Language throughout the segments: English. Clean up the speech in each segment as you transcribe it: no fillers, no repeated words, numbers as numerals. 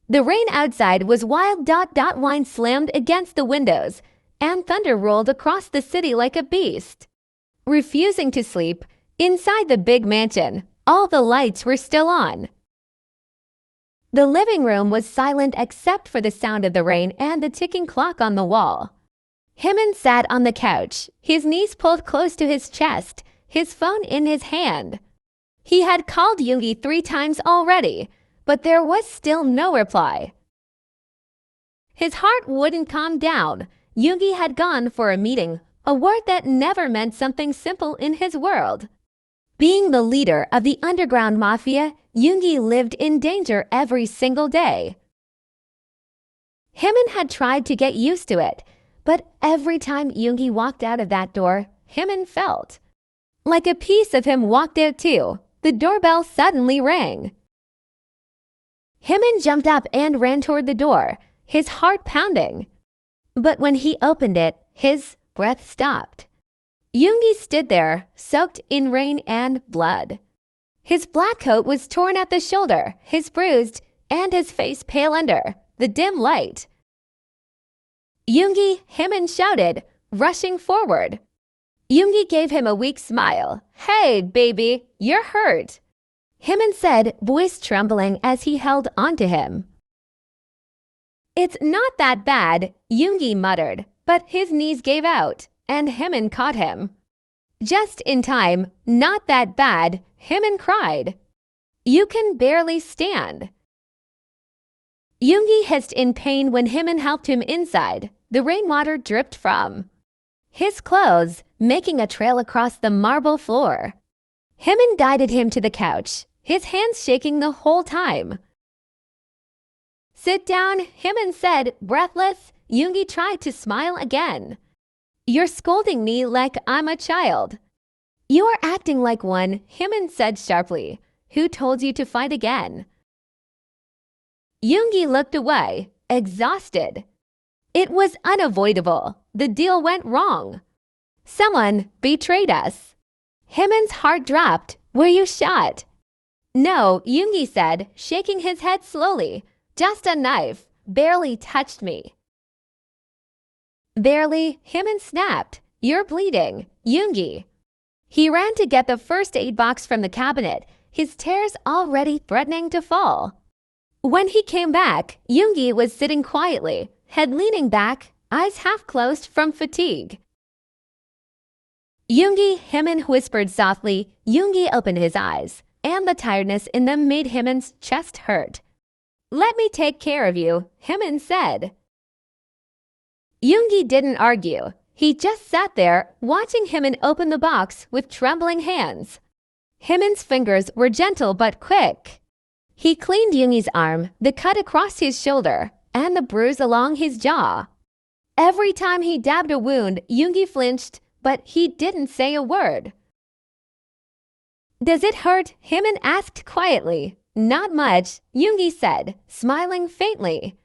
The rain outside was wild. Wine slammed against the windows, and thunder rolled across the city like a beast. Refusing to sleep, inside the big mansion, all the lights were still on. The living room was silent except for the sound of the rain and the ticking clock on the wall. Yoonmin sat on the couch, his knees pulled close to his chest, his phone in his hand. He had called Yoongi 3 times already, but there was still no reply. His heart wouldn't calm down. Yoongi had gone for a meeting, a word that never meant something simple in his world. Being the leader of the underground mafia, Yoongi lived in danger every single day. Yoonmin had tried to get used to it, but every time Yoongi walked out of that door, Yoonmin felt like a piece of him walked out too. The doorbell suddenly rang. Yoonmin jumped up and ran toward the door, his heart pounding. But when he opened it, his breath stopped. Yoongi stood there, soaked in rain and blood. His black coat was torn at the shoulder, his bruised, and his face pale under the dim light. Yoongi, Yoonmin shouted, rushing forward. Yoongi gave him a weak smile. "Hey, baby, you're hurt," Yoonmin said, voice trembling as he held onto him. "It's not that bad," Yoongi muttered, but his knees gave out, and Yoonmin caught him. Just in time. "Not that bad," Yoonmin cried. "You can barely stand." Yoongi hissed in pain when Yoonmin helped him inside. The rainwater dripped from his clothes, making a trail across the marble floor. Yoonmin guided him to the couch, his hands shaking the whole time. "Sit down," Yoonmin said, breathless. Yoongi tried to smile again. "You're scolding me like I'm a child." "You are acting like one," Yoonmin said sharply. "Who told you to fight again?" Yoongi looked away, exhausted. It was unavoidable. The deal went wrong. Someone betrayed us. Yoonmin's heart dropped. "Were you shot?" "No," Yoongi said, shaking his head slowly. "Just a knife. Barely touched me." "Barely?" Yoonmin snapped. "You're bleeding, Yoongi." He ran to get the first aid box from the cabinet, his tears already threatening to fall. When he came back, Yoongi was sitting quietly, head leaning back, eyes half closed from fatigue. "Yoongi," Yoonmin whispered softly. Yoongi opened his eyes, and the tiredness in them made Yoonmin's chest hurt. "Let me take care of you," Yoonmin said. Yoongi didn't argue. He just sat there, watching Yoonmin open the box with trembling hands. Yoonmin's fingers were gentle but quick. He cleaned Yoongi's arm, the cut across his shoulder, and the bruise along his jaw. Every time he dabbed a wound, Yoongi flinched, but he didn't say a word. "Does it hurt?" Yoonmin asked quietly. "Not much," Yoongi said, smiling faintly.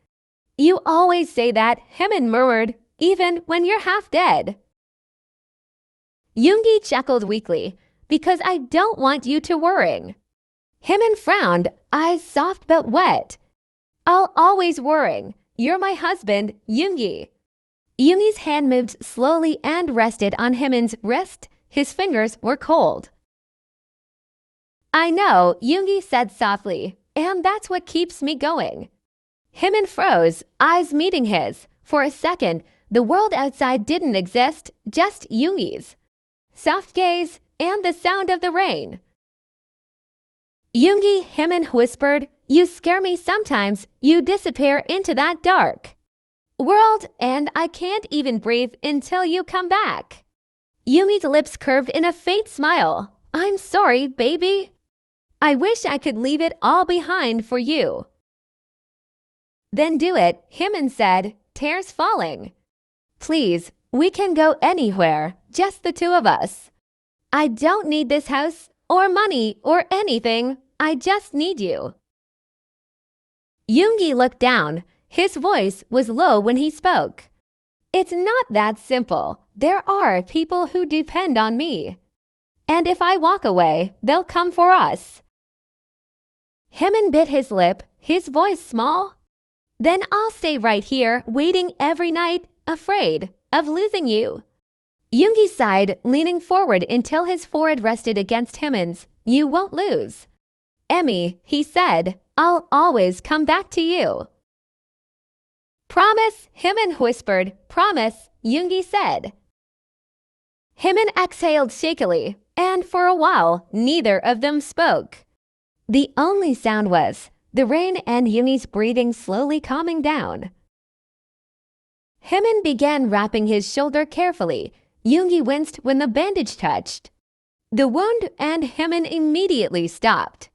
"You always say that," Yoonmin murmured, "even when you're half dead." Yoongi chuckled weakly. "Because I don't want you to worry." Yoonmin frowned, eyes soft but wet. "I'll always worry. You're my husband, Yoongi." Yoongi's hand moved slowly and rested on Yoonmin's wrist. His fingers were cold. "I know," Yoongi said softly, "and that's what keeps me going." Yoonmin froze, eyes meeting his. For a second, the world outside didn't exist, just Yoongi's soft gaze and the sound of the rain. "Yoongi," Yoonmin whispered, "you scare me sometimes. You disappear into that dark world, and I can't even breathe until you come back." Yoongi's lips curved in a faint smile. "I'm sorry, baby. I wish I could leave it all behind for you." "Then do it," Yoonmin said, tears falling. "Please, we can go anywhere, just the two of us. I don't need this house or money or anything. I just need you." Yoongi looked down. His voice was low when he spoke. "It's not that simple. There are people who depend on me. And if I walk away, they'll come for us." Yoonmin bit his lip, his voice small. Then I'll stay right here, waiting every night, afraid of losing you. Yoongi sighed, leaning forward until his forehead rested against Hyunmin's. You won't lose. Emmy, he said, I'll always come back to you. Promise, Hyunmin whispered. Promise, Yoongi said. Hyunmin exhaled shakily, and for a while, neither of them spoke. The only sound was the rain and Yoongi's breathing slowly calming down. Hyunmin began wrapping his shoulder carefully. Yoongi winced when the bandage touched the wound, and Hyunmin immediately stopped.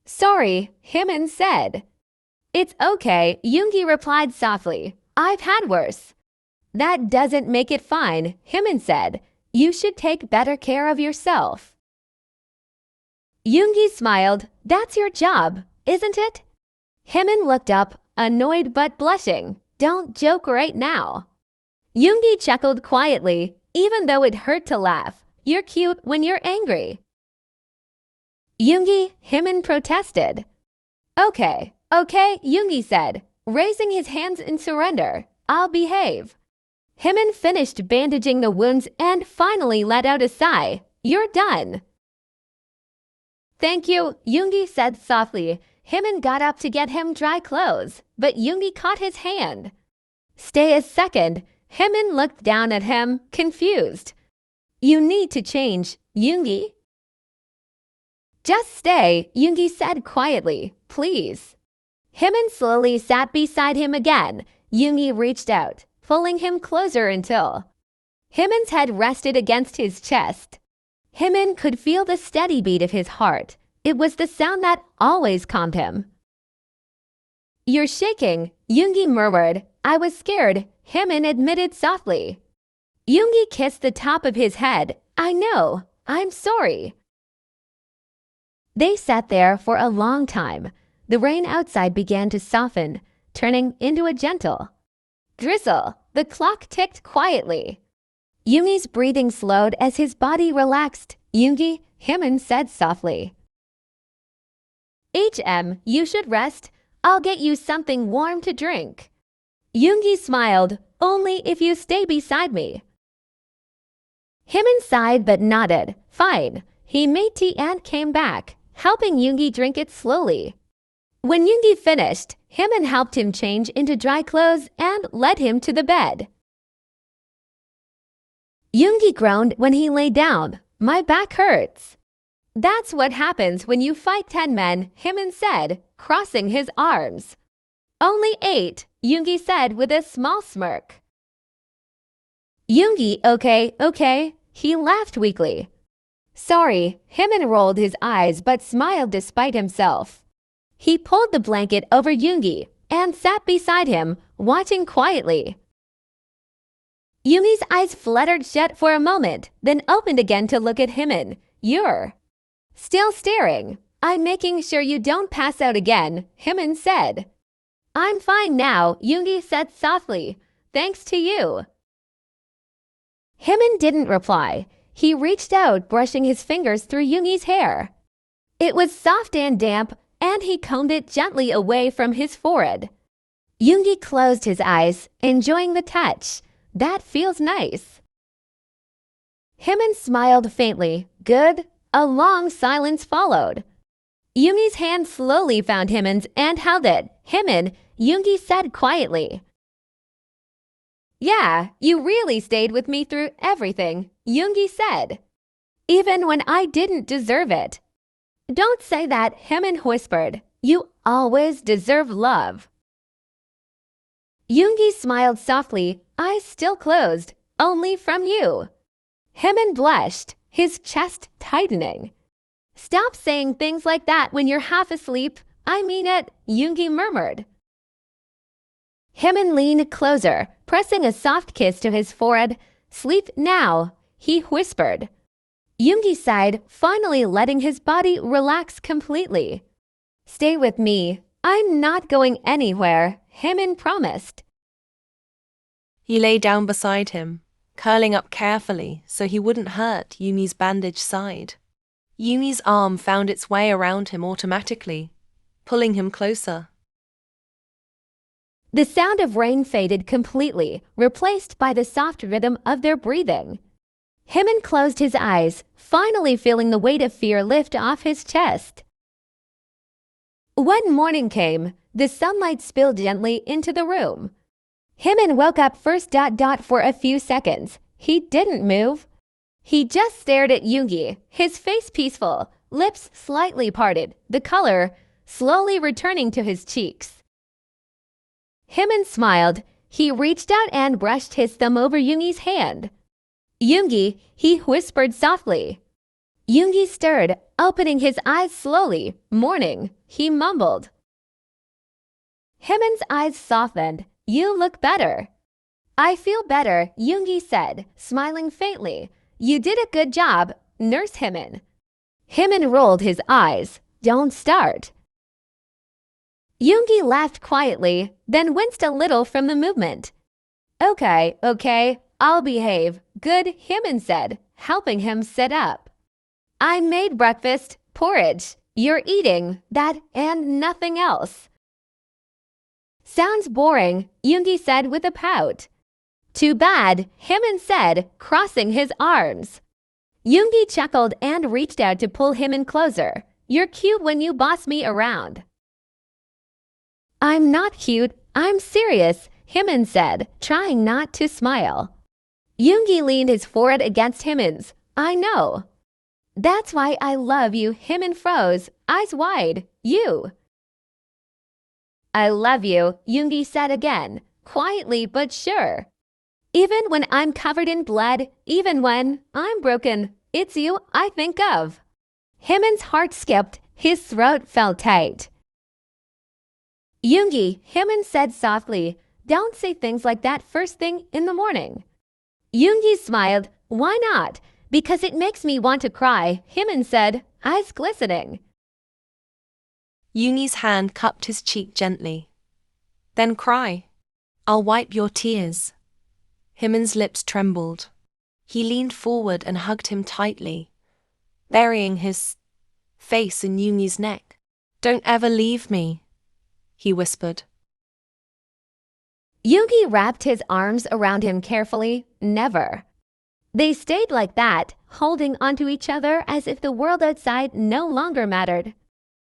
Sorry, Hyunmin said. It's okay, Yoongi replied softly. I've had worse. That doesn't make it fine, Hyunmin said. You should take better care of yourself. Yoongi smiled. That's your job, isn't it? Hyunmin looked up, annoyed but blushing. Don't joke right now. Yoongi chuckled quietly, even though it hurt to laugh. You're cute when you're angry. Yoongi, Hyunmin protested. Okay, Yoongi said, raising his hands in surrender. I'll behave. Hyunmin finished bandaging the wounds and finally let out a sigh. You're done. Thank you, Yoongi said softly. Hyunmin got up to get him dry clothes, but Yoongi caught his hand. Stay a second. Hyunmin looked down at him, confused. You need to change, Yoongi. Just stay, Yoongi said quietly. Please. Hyunmin slowly sat beside him again. Yoongi reached out, pulling him closer until Hyunmin's head rested against his chest. Hyunmin could feel the steady beat of his heart. It was the sound that always calmed him. You're shaking, Yoongi murmured. I was scared, Hyunmin admitted softly. Yoongi kissed the top of his head. I know. I'm sorry. They sat there for a long time. The rain outside began to soften, turning into a gentle drizzle. The clock ticked quietly. Yoongi's breathing slowed as his body relaxed. Yoongi, Hyunmin said softly. You should rest. I'll get you something warm to drink. Yoongi smiled. Only if you stay beside me. Hyunmin sighed but nodded. Fine. He made tea and came back, helping Yoongi drink it slowly. When Yoongi finished, Hyunmin helped him change into dry clothes and led him to the bed. Yoongi groaned when he lay down. My back hurts. That's what happens when you fight 10 men, Hyunmin said, crossing his arms. Only 8, Yoongi said with a small smirk. Yoongi, okay, he laughed weakly. Sorry, Hyunmin rolled his eyes but smiled despite himself. He pulled the blanket over Yoongi and sat beside him, watching quietly. Yoongi's eyes fluttered shut for a moment, then opened again to look at Hyunmin. You're still staring. I'm making sure you don't pass out again, Hyunmin said. I'm fine now, Yoongi said softly. Thanks to you. Hyunmin didn't reply. He reached out, brushing his fingers through Yoongi's hair. It was soft and damp, and he combed it gently away from his forehead. Yoongi closed his eyes, enjoying the touch. That feels nice. Hyunmin smiled faintly. Good. A long silence followed. Yoongi's hand slowly found Hyunmin's and held it. Hyunmin, Yoongi said quietly. Yeah, you really stayed with me through everything, Yoongi said. Even when I didn't deserve it. Don't say that, Hyunmin whispered. You always deserve love. Yoongi smiled softly, eyes still closed, only from you. Hyunmin blushed, his chest tightening. Stop saying things like that when you're half asleep. I mean it, Yoongi murmured. Hyunmin leaned closer, pressing a soft kiss to his forehead. Sleep now, he whispered. Yoongi sighed, finally letting his body relax completely. Stay with me. I'm not going anywhere, Hyunmin promised. He lay down beside him, curling up carefully so he wouldn't hurt Yumi's bandaged side. Yumi's arm found its way around him automatically, pulling him closer. The sound of rain faded completely, replaced by the soft rhythm of their breathing. Yoonmin closed his eyes, finally feeling the weight of fear lift off his chest. When morning came, the sunlight spilled gently into the room. Yoonmin woke up first. For a few seconds. He didn't move. He just stared at Yoongi, his face peaceful, lips slightly parted, the color slowly returning to his cheeks. Yoonmin smiled. He reached out and brushed his thumb over Yoongi's hand. "Yoongi," he whispered softly. Yoongi stirred, opening his eyes slowly. "Morning," he mumbled. Yoonmin's eyes softened. "You look better." "I feel better," Yoongi said, smiling faintly. "You did a good job, Nurse Yoonmin." Yoonmin rolled his eyes. "Don't start." Yoongi laughed quietly, then winced a little from the movement. Okay, I'll behave. Good," Yoonmin said, helping him sit up. "I made breakfast, porridge. You're eating that and nothing else." "Sounds boring," Yoongi said with a pout. "Too bad," Yoonmin said, crossing his arms. Yoongi chuckled and reached out to pull Yoonmin closer. "You're cute when you boss me around." "I'm not cute, I'm serious," Yoonmin said, trying not to smile. Yoongi leaned his forehead against Yoonmin's. "I know." "That's why I love you," Yoonmin froze, eyes wide. "You." "I love you," Yoongi said again, quietly but sure. "Even when I'm covered in blood, even when I'm broken, it's you I think of." Yoonmin's heart skipped, his throat felt tight. "Yoongi," Yoonmin said softly, "don't say things like that first thing in the morning." Yoongi smiled. "Why not?" "Because it makes me want to cry," Yoonmin said, eyes glistening. Yoongi's hand cupped his cheek gently. "Then cry. I'll wipe your tears." Yoonmin's lips trembled. He leaned forward and hugged him tightly, burying his face in Yoongi's neck. "Don't ever leave me," he whispered. Yoongi wrapped his arms around him carefully. Never. They stayed like that, holding onto each other as if the world outside no longer mattered.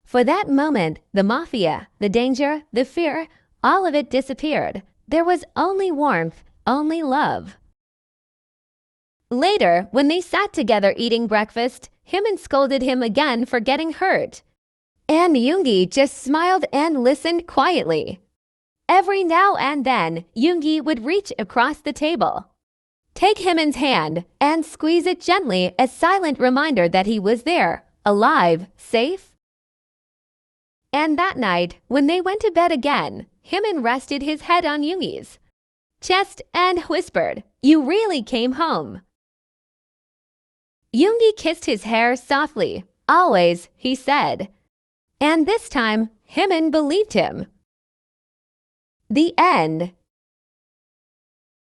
For that moment, the Mafia, the danger, the fear, all of it disappeared. There was only warmth, only love. Later, when they sat together eating breakfast, Yoonmin scolded him again for getting hurt. And Yoongi just smiled and listened quietly. Every now and then, Yoongi would reach across the table, take Yoonmin's hand, and squeeze it gently, a silent reminder that he was there, alive, safe. And that night, when they went to bed again, Yoonmin rested his head on Yoongi's chest and whispered, "You really came home." Yoongi kissed his hair softly. "Always," he said. And this time, Yoonmin believed him. The end.